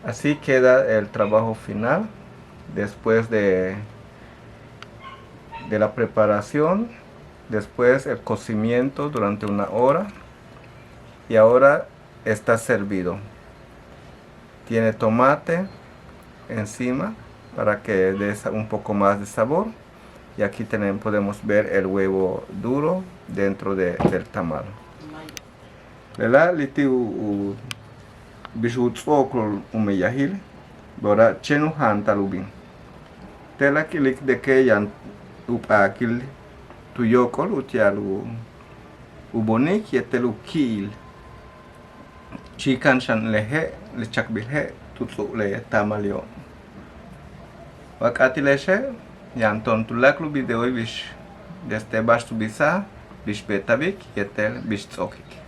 Así queda el trabajo final después de la preparación, después el cocimiento durante 1 hora y ahora está servido. Tiene tomate encima para que dé un poco más de sabor y aquí podemos ver el huevo duro dentro del tamal. Lela liti bishu tsokol umeyahil bora chenu hantalubin. Tela kilik de que yan upakil tuyokol utialu ubonik yetelu kil. Chikan shan lehe lechak bilhe tutsu le tamalio. Wakati leshe yan ton tulaklu bideo bish desde bash tubisa bish betabik yetel bish tsokik.